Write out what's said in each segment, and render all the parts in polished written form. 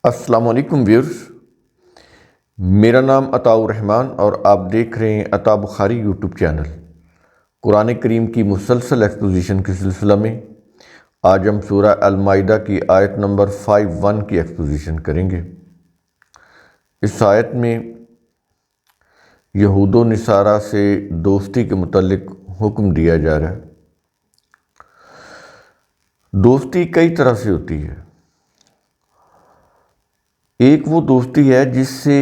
السلام علیکم ویورز، میرا نام عطاء الرحمن اور آپ دیکھ رہے ہیں عطاء بخاری یوٹیوب چینل۔ قرآن کریم کی مسلسل ایکسپوزیشن کے سلسلہ میں آج ہم سورہ المائدہ کی آیت نمبر 51 کی ایکسپوزیشن کریں گے۔ اس آیت میں یہود و نصارہ سے دوستی کے متعلق حکم دیا جا رہا ہے۔ دوستی کئی طرح سے ہوتی ہے۔ ایک وہ دوستی ہے جس سے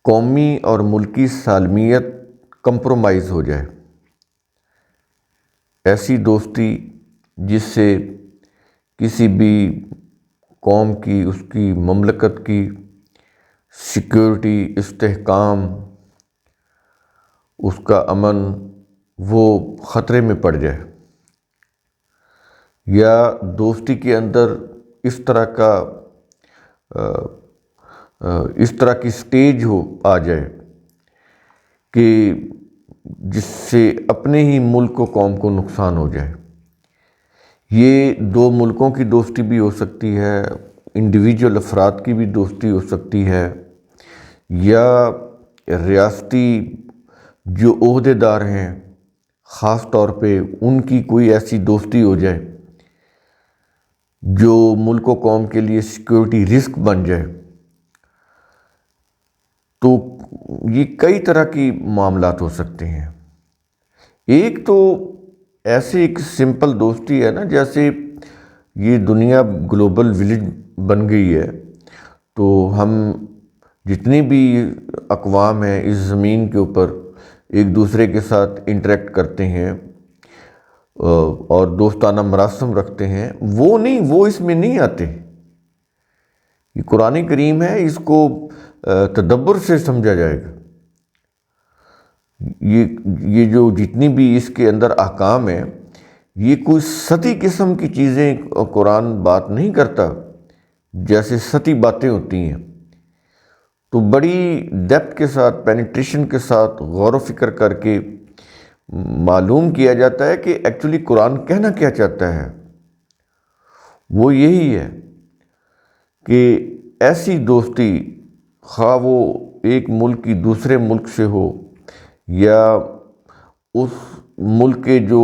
قومی اور ملکی سالمیت کمپرومائز ہو جائے، ایسی دوستی جس سے کسی بھی قوم کی، اس کی مملکت کی سیکیورٹی، استحکام، اس کا امن وہ خطرے میں پڑ جائے، یا دوستی کے اندر اس طرح کی سٹیج آ جائے کہ جس سے اپنے ہی ملک و قوم کو نقصان ہو جائے۔ یہ دو ملکوں کی دوستی بھی ہو سکتی ہے، انڈیویجول افراد کی بھی دوستی ہو سکتی ہے، یا ریاستی جو عہدے دار ہیں خاص طور پہ ان کی کوئی ایسی دوستی ہو جائے جو ملک و قوم کے لیے سیکیورٹی رسک بن جائے۔ تو یہ کئی طرح کی معاملات ہو سکتے ہیں۔ ایک تو ایسے ایک سمپل دوستی ہے نا، جیسے یہ دنیا گلوبل ولیج بن گئی ہے، تو ہم جتنی بھی اقوام ہیں اس زمین کے اوپر ایک دوسرے کے ساتھ انٹریکٹ کرتے ہیں اور دوستانہ مراسم رکھتے ہیں، وہ اس میں نہیں آتے۔ یہ قرآن کریم ہے، اس کو تدبر سے سمجھا جائے گا۔ یہ جو جتنی بھی اس کے اندر احکام ہیں، یہ کوئی سطحی قسم کی چیزیں قرآن بات نہیں کرتا، جیسے سطحی باتیں ہوتی ہیں۔ تو بڑی ڈیپتھ کے ساتھ، پینیٹریشن کے ساتھ غور و فکر کر کے معلوم کیا جاتا ہے کہ ایکچولی قرآن کہنا کیا چاہتا ہے۔ وہ یہی ہے کہ ایسی دوستی، خواہ وہ ایک ملک کی دوسرے ملک سے ہو، یا اس ملک کے جو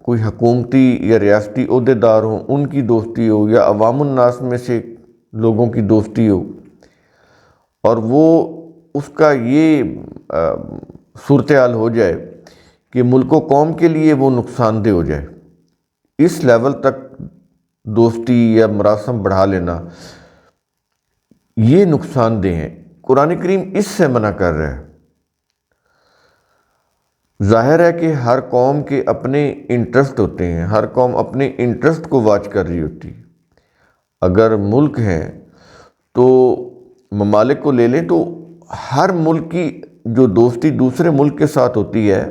کوئی حکومتی یا ریاستی عہدے دار ہوں ان کی دوستی ہو، یا عوام الناس میں سے لوگوں کی دوستی ہو، اور وہ اس کا یہ صورتحال ہو جائے کہ ملک و قوم کے لیے وہ نقصان دہ ہو جائے، اس لیول تک دوستی یا مراسم بڑھا لینا، یہ نقصان دہ ہیں۔ قرآن کریم اس سے منع کر رہا ہے۔ ظاہر ہے کہ ہر قوم کے اپنے انٹرسٹ ہوتے ہیں، ہر قوم اپنے انٹرسٹ کو واچ کر رہی ہوتی ہے۔ اگر ملک ہیں تو ممالک کو لے لیں تو ہر ملک کی جو دوستی دوسرے ملک کے ساتھ ہوتی ہے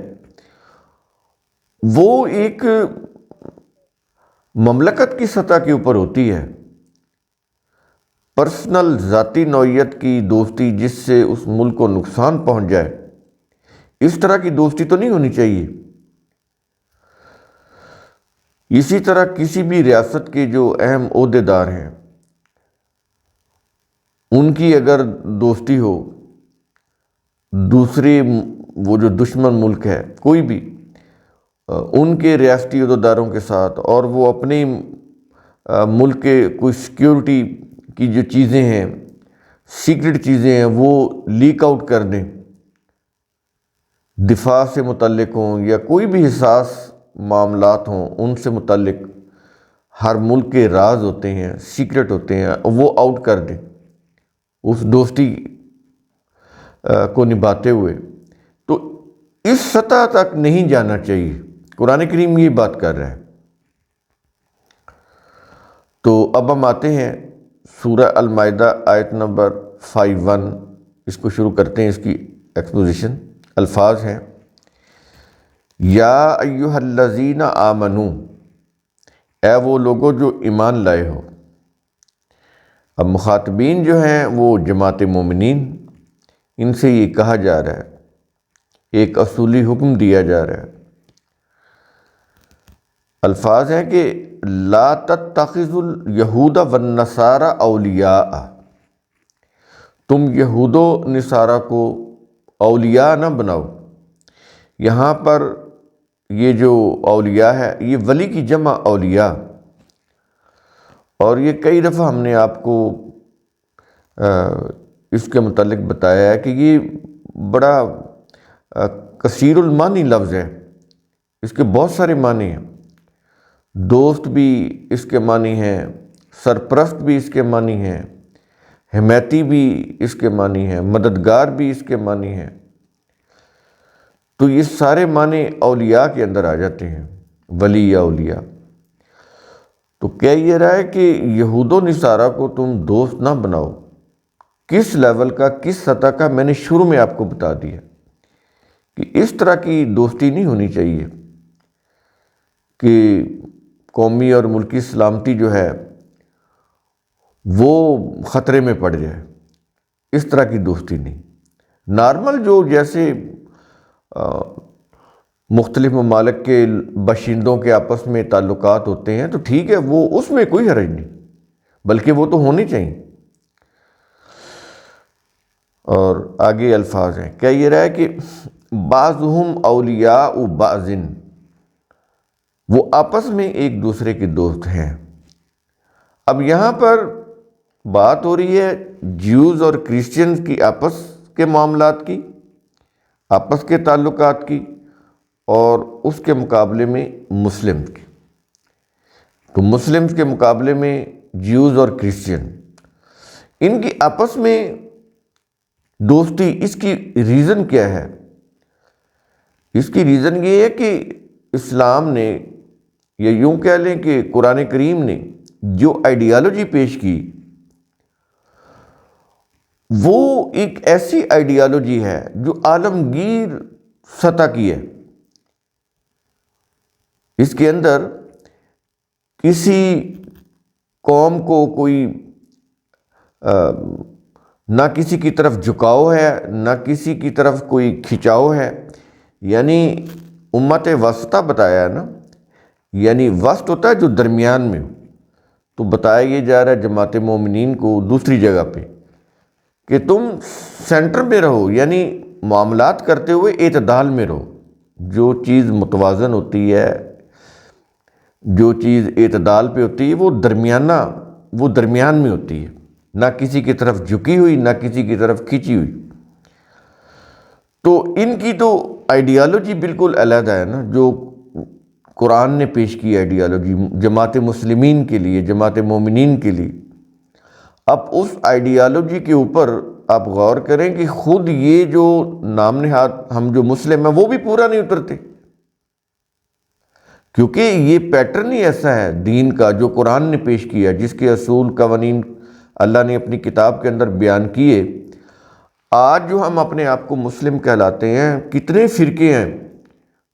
وہ ایک مملکت کی سطح کے اوپر ہوتی ہے، پرسنل ذاتی نوعیت کی دوستی جس سے اس ملک کو نقصان پہنچ جائے، اس طرح کی دوستی تو نہیں ہونی چاہیے۔ اسی طرح کسی بھی ریاست کے جو اہم عہدے دار ہیں ان کی اگر دوستی ہو دوسرے وہ جو دشمن ملک ہے کوئی بھی، ان کے ریاستی عہدیداروں کے ساتھ، اور وہ اپنے ملک کے کوئی سیکیورٹی کی جو چیزیں ہیں، سیکرٹ چیزیں ہیں، وہ لیک آؤٹ کر دیں، دفاع سے متعلق ہوں یا کوئی بھی حساس معاملات ہوں ان سے متعلق، ہر ملک کے راز ہوتے ہیں، سیکرٹ ہوتے ہیں، وہ آؤٹ کر دیں اس دوستی کو نبھاتے ہوئے، تو اس سطح تک نہیں جانا چاہیے۔ قرآن کریم یہ بات کر رہا ہے۔ تو اب ہم آتے ہیں سورہ المائدہ آیت نمبر 51، اس کو شروع کرتے ہیں۔ اس کی ایکسپوزیشن الفاظ ہیں: یا ایھا الذین آمنو، اے وہ لوگوں جو ایمان لائے ہو۔ اب مخاطبین جو ہیں وہ جماعت مومنین، ان سے یہ کہا جا رہا ہے، ایک اصولی حکم دیا جا رہا ہے۔ الفاظ ہیں کہ لا تتخذوا الیہود والنصارى اولیاء، تم یہود و نصارہ کو اولیاء نہ بناؤ۔ یہاں پر یہ جو اولیاء ہے یہ ولی کی جمع اولیاء، اور یہ کئی دفعہ ہم نے آپ کو اس کے متعلق بتایا ہے کہ یہ بڑا کثیر المعنی لفظ ہے، اس کے بہت سارے معنی ہیں۔ دوست بھی اس کے معنی ہیں، سرپرست بھی اس کے معنی ہیں، حمایتی بھی اس کے معنی ہیں، مددگار بھی اس کے معنی ہیں۔ تو یہ سارے معنی اولیاء کے اندر آ جاتے ہیں، ولی یا اولیاء۔ تو کہہ یہ رہا ہے کہ یہود و نصارہ کو تم دوست نہ بناؤ۔ کس لیول کا، کس سطح کا، میں نے شروع میں آپ کو بتا دیا کہ اس طرح کی دوستی نہیں ہونی چاہیے کہ قومی اور ملکی سلامتی جو ہے وہ خطرے میں پڑ جائے، اس طرح کی دوستی نہیں۔ نارمل جو جیسے مختلف ممالک کے باشندوں کے آپس میں تعلقات ہوتے ہیں تو ٹھیک ہے، وہ اس میں کوئی حرج نہیں، بلکہ وہ تو ہونے چاہیے۔ اور آگے الفاظ ہیں، کیا یہ رہا ہے کہ بعضهم اولیاء بعض، وہ آپس میں ایک دوسرے کے دوست ہیں۔ اب یہاں پر بات ہو رہی ہے جیوز اور کرسچنز کی آپس کے معاملات کی، آپس کے تعلقات کی، اور اس کے مقابلے میں مسلم کی۔ تو مسلمز کے مقابلے میں جیوز اور کرسچن، ان کی آپس میں دوستی، اس کی ریزن کیا ہے؟ اس کی ریزن یہ ہے کہ اسلام نے، یا یوں کہہ لیں کہ قرآن کریم نے جو آئیڈیالوجی پیش کی وہ ایک ایسی آئیڈیالوجی ہے جو عالمگیر سطح کی ہے۔ اس کے اندر کسی قوم کو کوئی نہ کسی کی طرف جھکاؤ ہے، نہ کسی کی طرف کوئی کھچاؤ ہے، یعنی امت وسطیٰ بتایا ہے نا، یعنی وسط ہوتا ہے جو درمیان میں ہو۔ تو بتایا یہ جا رہا ہے جماعت مومنین کو دوسری جگہ پہ کہ تم سینٹر میں رہو، یعنی معاملات کرتے ہوئے اعتدال میں رہو۔ جو چیز متوازن ہوتی ہے، جو چیز اعتدال پہ ہوتی ہے، وہ درمیان میں ہوتی ہے، نہ کسی کی طرف جھکی ہوئی، نہ کسی کی طرف کھینچی ہوئی۔ تو ان کی تو آئیڈیالوجی بالکل علیحدہ ہے نا، جو قرآن نے پیش کی آئیڈیالوجی جماعت مسلمین کے لیے، جماعت مومنین کے لیے۔ اب اس آئیڈیالوجی کے اوپر آپ غور کریں کہ خود یہ جو نام نہاد ہم جو مسلم ہیں وہ بھی پورا نہیں اترتے، کیونکہ یہ پیٹرن ہی ایسا ہے دین کا جو قرآن نے پیش کیا، جس کے اصول قوانین اللہ نے اپنی کتاب کے اندر بیان کیے۔ آج جو ہم اپنے آپ کو مسلم کہلاتے ہیں، کتنے فرقے ہیں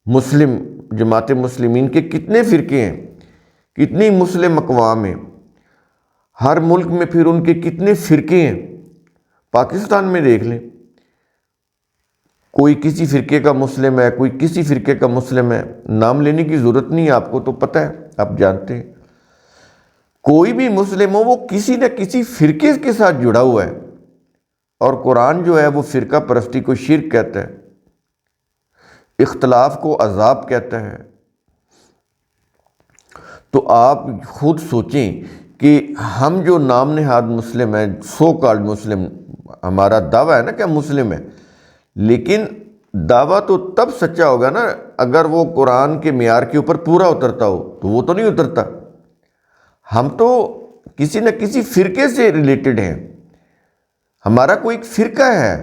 مسلم، جماعت مسلمین کے کتنے فرقے ہیں، کتنی مسلم اقوام ہیں، ہر ملک میں پھر ان کے کتنے فرقے ہیں۔ پاکستان میں دیکھ لیں، کوئی کسی فرقے کا مسلم ہے، کوئی کسی فرقے کا مسلم ہے، نام لینے کی ضرورت نہیں ہے، آپ کو تو پتہ ہے، آپ جانتے ہیں۔ کوئی بھی مسلم ہو وہ کسی نہ کسی فرقے کے ساتھ جڑا ہوا ہے، اور قرآن جو ہے وہ فرقہ پرستی کو شرک کہتا ہے، اختلاف کو عذاب کہتا ہے۔ تو آپ خود سوچیں کہ ہم جو نام نہاد مسلم ہیں، سو کالڈ مسلم، ہمارا دعویٰ ہے نا کہ ہم مسلم ہیں، لیکن دعویٰ تو تب سچا ہوگا نا اگر وہ قرآن کے معیار کے اوپر پورا اترتا ہو، تو وہ تو نہیں اترتا۔ ہم تو کسی نہ کسی فرقے سے ریلیٹڈ ہیں، ہمارا کوئی ایک فرقہ ہے،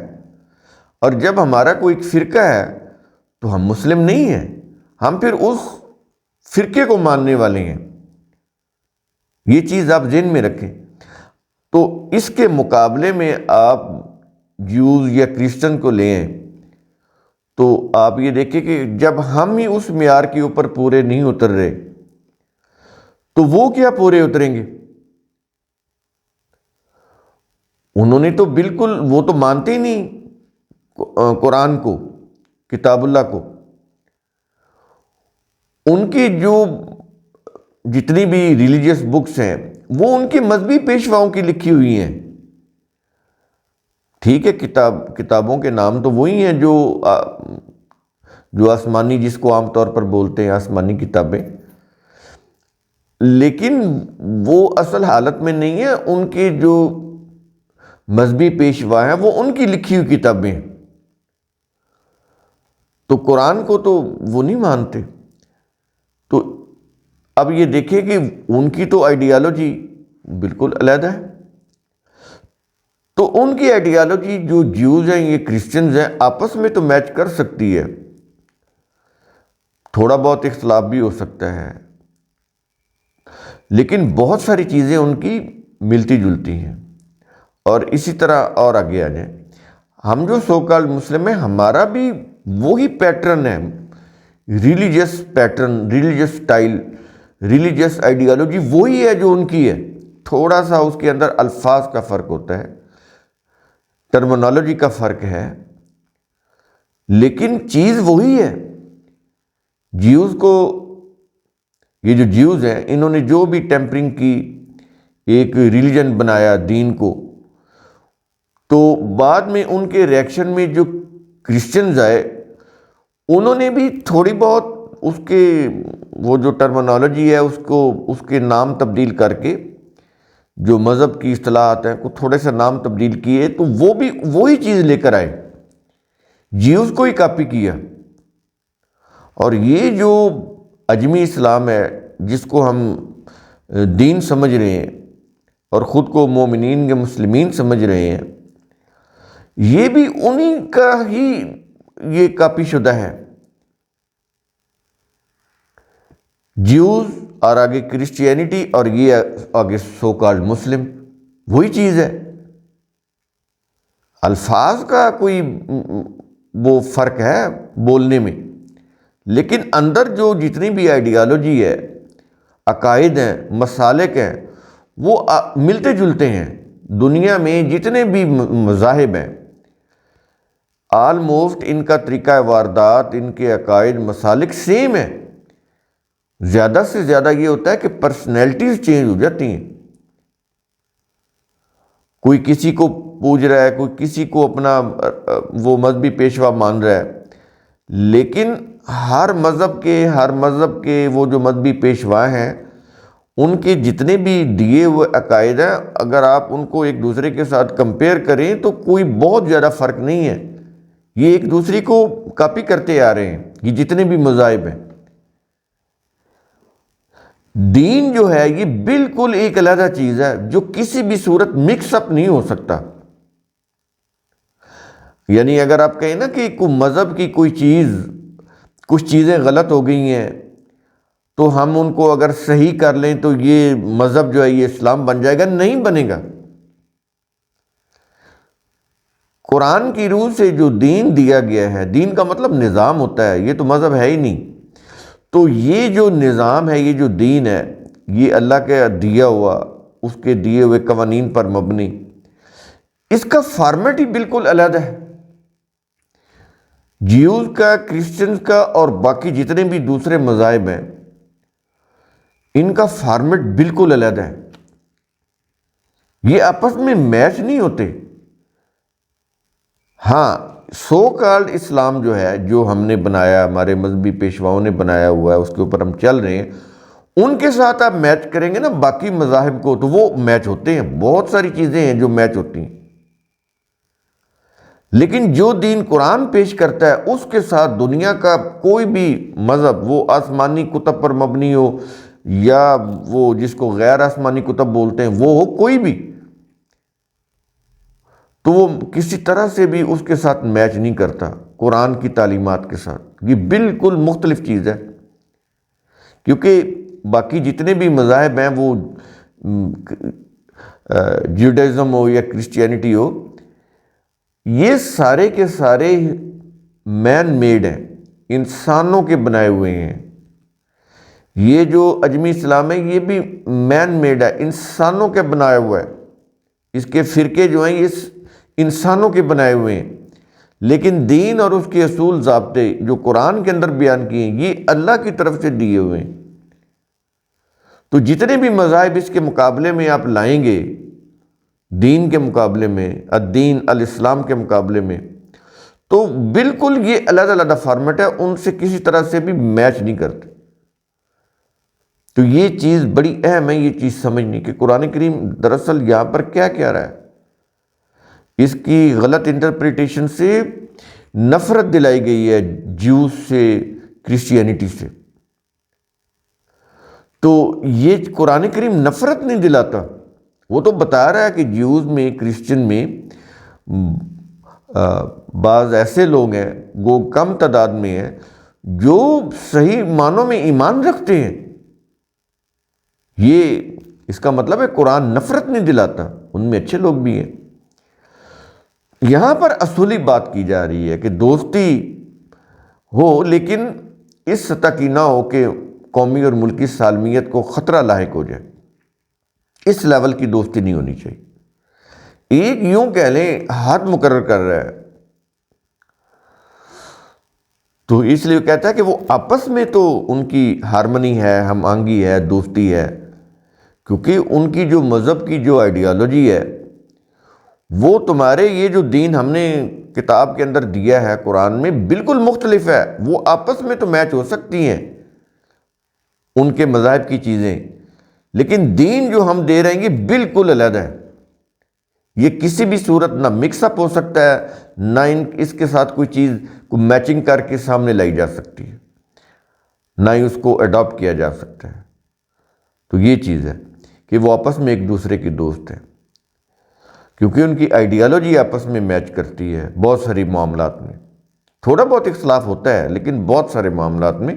اور جب ہمارا کوئی ایک فرقہ ہے تو ہم مسلم نہیں ہیں، ہم پھر اس فرقے کو ماننے والے ہیں۔ یہ چیز آپ ذہن میں رکھیں۔ تو اس کے مقابلے میں آپ جیوز یا کرسچن کو لیں تو آپ یہ دیکھیں کہ جب ہم ہی اس معیار کے اوپر پورے نہیں اتر رہے تو وہ کیا پورے اتریں گے؟ انہوں نے تو بالکل، وہ تو مانتے ہی نہیں قرآن کو، کتاب اللہ کو۔ ان کی جو جتنی بھی ریلیجیس بکس ہیں وہ ان کے مذہبی پیشواؤں کی لکھی ہوئی ہیں. ٹھیک ہے، کتابوں کے نام تو وہی ہیں جو آسمانی، جس کو عام طور پر بولتے ہیں آسمانی کتابیں، لیکن وہ اصل حالت میں نہیں ہے. ان کے جو مذہبی پیشوا ہیں وہ ان کی لکھی ہوئی کتابیں ہیں. تو قرآن کو تو وہ نہیں مانتے. تو اب یہ دیکھیں کہ ان کی تو آئیڈیالوجی بالکل علیحدہ ہے. تو ان کی آئیڈیالوجی، جو جیوز ہیں، یہ کرسچنز ہیں، آپس میں تو میچ کر سکتی ہے. تھوڑا بہت اختلاف بھی ہو سکتا ہے، لیکن بہت ساری چیزیں ان کی ملتی جلتی ہیں. اور اسی طرح اور آگے آ جائیں، ہم جو سو کالڈ مسلم ہیں، ہمارا بھی وہی پیٹرن ہے، religious pattern, religious style, religious ideology وہی ہے جو ان کی ہے. تھوڑا سا اس کے اندر الفاظ کا فرق ہوتا ہے، ٹرمینالوجی کا فرق ہے، لیکن چیز وہی ہے. جیوز کو، یہ جو جیوز ہیں، انہوں نے جو بھی ٹیمپرنگ کی، ایک ریلیجن بنایا دین کو، تو بعد میں ان کے ریئیکشن میں جو کرسچنز آئے، انہوں نے بھی تھوڑی بہت اس کے وہ جو ٹرمینالوجی ہے اس کے نام تبدیل کر کے، جو مذہب کی اصطلاحات ہیں کو تھوڑے سے نام تبدیل کیے، تو وہ بھی وہی چیز لے کر آئے، جیوز کو ہی کاپی کیا. اور یہ جو اجمی اسلام ہے، جس کو ہم دین سمجھ رہے ہیں اور خود کو مومنین کے مسلمین سمجھ رہے ہیں، یہ بھی انہی کا ہی یہ کاپی شدہ ہے. جیوز اور آگے کرسچینٹی اور یہ آگے سو کالڈ مسلم، وہی چیز ہے. الفاظ کا کوئی وہ فرق ہے بولنے میں، لیکن اندر جو جتنی بھی آئیڈیالوجی ہے، عقائد ہیں، مسالک ہیں، وہ ملتے جلتے ہیں. دنیا میں جتنے بھی مذاہب ہیں، آلموسٹ ان کا طریقہ واردات، ان کے عقائد، مسالک سیم ہے. زیادہ سے زیادہ یہ ہوتا ہے کہ پرسنالٹیز چینج ہو جاتی ہیں. کوئی کسی کو پوج رہا ہے، کوئی کسی کو اپنا وہ مذہبی پیشوا مان رہا ہے، لیکن ہر مذہب کے وہ جو مذہبی پیشوا ہیں، ان کے جتنے بھی دیے ہوئے عقائد ہیں، اگر آپ ان کو ایک دوسرے کے ساتھ کمپیئر کریں تو کوئی بہت زیادہ فرق نہیں ہے. یہ ایک دوسرے کو کاپی کرتے آ رہے ہیں، یہ جتنے بھی مذاہب ہیں. دین جو ہے یہ بالکل ایک علیحدہ چیز ہے، جو کسی بھی صورت مکس اپ نہیں ہو سکتا. یعنی اگر آپ کہیں نا کہ کوئی مذہب کی کوئی چیز، کچھ چیزیں غلط ہو گئی ہیں، تو ہم ان کو اگر صحیح کر لیں تو یہ مذہب جو ہے یہ اسلام بن جائے گا، نہیں بنے گا. قرآن کی روح سے جو دین دیا گیا ہے، دین کا مطلب نظام ہوتا ہے، یہ تو مذہب ہے ہی نہیں. تو یہ جو نظام ہے، یہ جو دین ہے، یہ اللہ کا دیا ہوا، اس کے دیے ہوئے قوانین پر مبنی، اس کا فارمیٹ ہی بالکل علیحدہ ہے. جیوز کا، کرسچنز کا اور باقی جتنے بھی دوسرے مذاہب ہیں، ان کا فارمیٹ بالکل علیحدہ ہے. یہ آپس میں میچ نہیں ہوتے. ہاں، سو کالڈ اسلام جو ہے، جو ہم نے بنایا، ہمارے مذہبی پیشواؤں نے بنایا ہوا ہے، اس کے اوپر ہم چل رہے ہیں، ان کے ساتھ آپ میچ کریں گے نا باقی مذاہب کو، تو وہ میچ ہوتے ہیں. بہت ساری چیزیں ہیں جو میچ ہوتی ہیں، لیکن جو دین قرآن پیش کرتا ہے، اس کے ساتھ دنیا کا کوئی بھی مذہب، وہ آسمانی کتب پر مبنی ہو یا وہ جس کو غیر آسمانی کتب بولتے ہیں وہ ہو، کوئی بھی، تو وہ کسی طرح سے بھی اس کے ساتھ میچ نہیں کرتا قرآن کی تعلیمات کے ساتھ. یہ بالکل مختلف چیز ہے، کیونکہ باقی جتنے بھی مذاہب ہیں، وہ جیوڈائزم ہو یا کرسچینٹی ہو، یہ سارے کے سارے مین میڈ ہیں، انسانوں کے بنائے ہوئے ہیں. یہ جو اجمی اسلام ہے، یہ بھی مین میڈ ہے، انسانوں کے بنایا ہوا ہے. اس کے فرقے جو ہیں، یہ انسانوں کے بنائے ہوئے ہیں، لیکن دین اور اس کے اصول ضابطے جو قرآن کے اندر بیان کیے ہیں، یہ اللہ کی طرف سے دیے ہوئے ہیں. تو جتنے بھی مذاہب اس کے مقابلے میں آپ لائیں گے، دین کے مقابلے میں، الدین الاسلام کے مقابلے میں، تو بالکل یہ علیحدہ علیحدہ فارمیٹ ہے، ان سے کسی طرح سے بھی میچ نہیں کرتے۔ تو یہ چیز بڑی اہم ہے، یہ چیز سمجھنی کہ قرآن کریم دراصل یہاں پر کیا کہہ رہا ہے۔ اس کی غلط انٹرپریٹیشن سے نفرت دلائی گئی ہے جیوز سے، کرسچینٹی سے۔ تو یہ قرآن کریم نفرت نہیں دلاتا، وہ تو بتا رہا ہے کہ جیوز میں، کرسچن میں بعض ایسے لوگ ہیں، وہ کم تعداد میں ہیں، جو صحیح معنوں میں ایمان رکھتے ہیں۔ یہ اس کا مطلب ہے قرآن نفرت نہیں دلاتا، ان میں اچھے لوگ بھی ہیں۔ یہاں پر اصولی بات کی جا رہی ہے کہ دوستی ہو، لیکن اس سطح کی نہ ہو کہ قومی اور ملکی سالمیت کو خطرہ لاحق ہو جائے۔ اس لیول کی دوستی نہیں ہونی چاہیے۔ ایک یوں کہہ لیں حد مقرر کر رہا ہے، تو اس لیے کہتا ہے کہ وہ آپس میں تو ان کی ہارمنی ہے، ہم آہنگی ہے، دوستی ہے، کیونکہ ان کی جو مذہب کی جو آئیڈیالوجی ہے، وہ تمہارے یہ جو دین ہم نے کتاب کے اندر دیا ہے قرآن میں بالکل مختلف ہے۔ وہ آپس میں تو میچ ہو سکتی ہیں ان کے مذاہب کی چیزیں، لیکن دین جو ہم دے رہے ہیں یہ بالکل علیحدہ ہے۔ یہ کسی بھی صورت نہ مکس اپ ہو سکتا ہے، نہ اس کے ساتھ کوئی چیز کو میچنگ کر کے سامنے لائی جا سکتی ہے، نہ ہی اس کو اڈاپٹ کیا جا سکتا ہے۔ تو یہ چیز ہے کہ وہ آپس میں ایک دوسرے کے دوست ہیں، کیونکہ ان کی آئیڈیالوجی آپس میں میچ کرتی ہے۔ بہت ساری معاملات میں تھوڑا بہت اختلاف ہوتا ہے، لیکن بہت سارے معاملات میں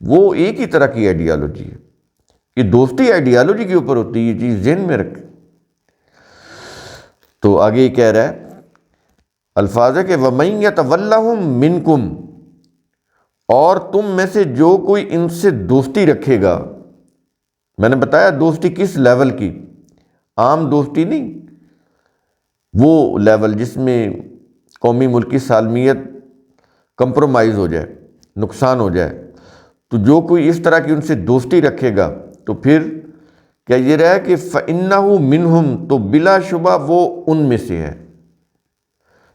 وہ ایک ہی طرح کی آئیڈیالوجی ہے۔ یہ دوستی آئیڈیالوجی کے اوپر ہوتی ہے، یہ چیز ذہن میں رکھیں۔ تو آگے یہ کہہ رہا ہے، الفاظ ہے کہ وَمَن يَتَوَلَّهُم مِّنكُمْ، اور تم میں سے جو کوئی ان سے دوستی رکھے گا۔ میں نے بتایا دوستی کس لیول کی، عام دوستی نہیں، وہ لیول جس میں قومی ملکی سالمیت کمپرومائز ہو جائے، نقصان ہو جائے۔ تو جو کوئی اس طرح کی ان سے دوستی رکھے گا، تو پھر کیا یہ رہا ہے کہ فَإِنَّهُ مِنْهُمْ، تو بلا شبہ وہ ان میں سے ہے۔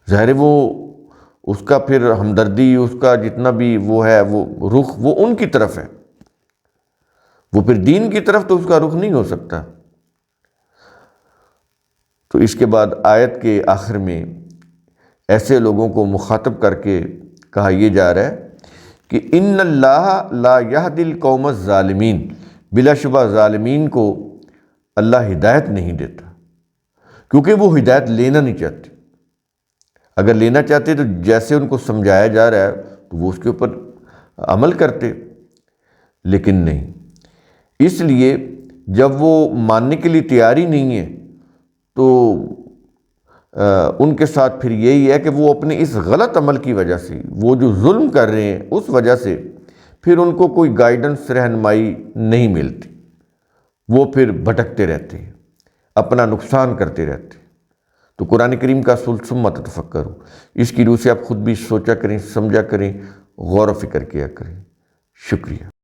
ظاہر وہ اس کا پھر ہمدردی، اس کا جتنا بھی وہ ہے، وہ رخ وہ ان کی طرف ہے، وہ پھر دین کی طرف تو اس کا رخ نہیں ہو سکتا۔ تو اس کے بعد آیت کے آخر میں ایسے لوگوں کو مخاطب کر کے کہا یہ جا رہا ہے کہ ان اللہ لا یہدی القوم الظالمین، بلا شبہ ظالمین کو اللہ ہدایت نہیں دیتا، کیونکہ وہ ہدایت لینا نہیں چاہتے۔ اگر لینا چاہتے تو جیسے ان کو سمجھایا جا رہا ہے تو وہ اس کے اوپر عمل کرتے، لیکن نہیں۔ اس لیے جب وہ ماننے کے لیے تیاری نہیں ہے تو ان کے ساتھ پھر یہی ہے کہ وہ اپنے اس غلط عمل کی وجہ سے، وہ جو ظلم کر رہے ہیں اس وجہ سے پھر ان کو کوئی گائیڈنس، رہنمائی نہیں ملتی، وہ پھر بھٹکتے رہتے ہیں، اپنا نقصان کرتے رہتے ہیں۔ تو قرآن کریم کا اصول ثم تفکروا، اس کی روح سے آپ خود بھی سوچا کریں، سمجھا کریں، غور و فکر کیا کریں۔ شکریہ۔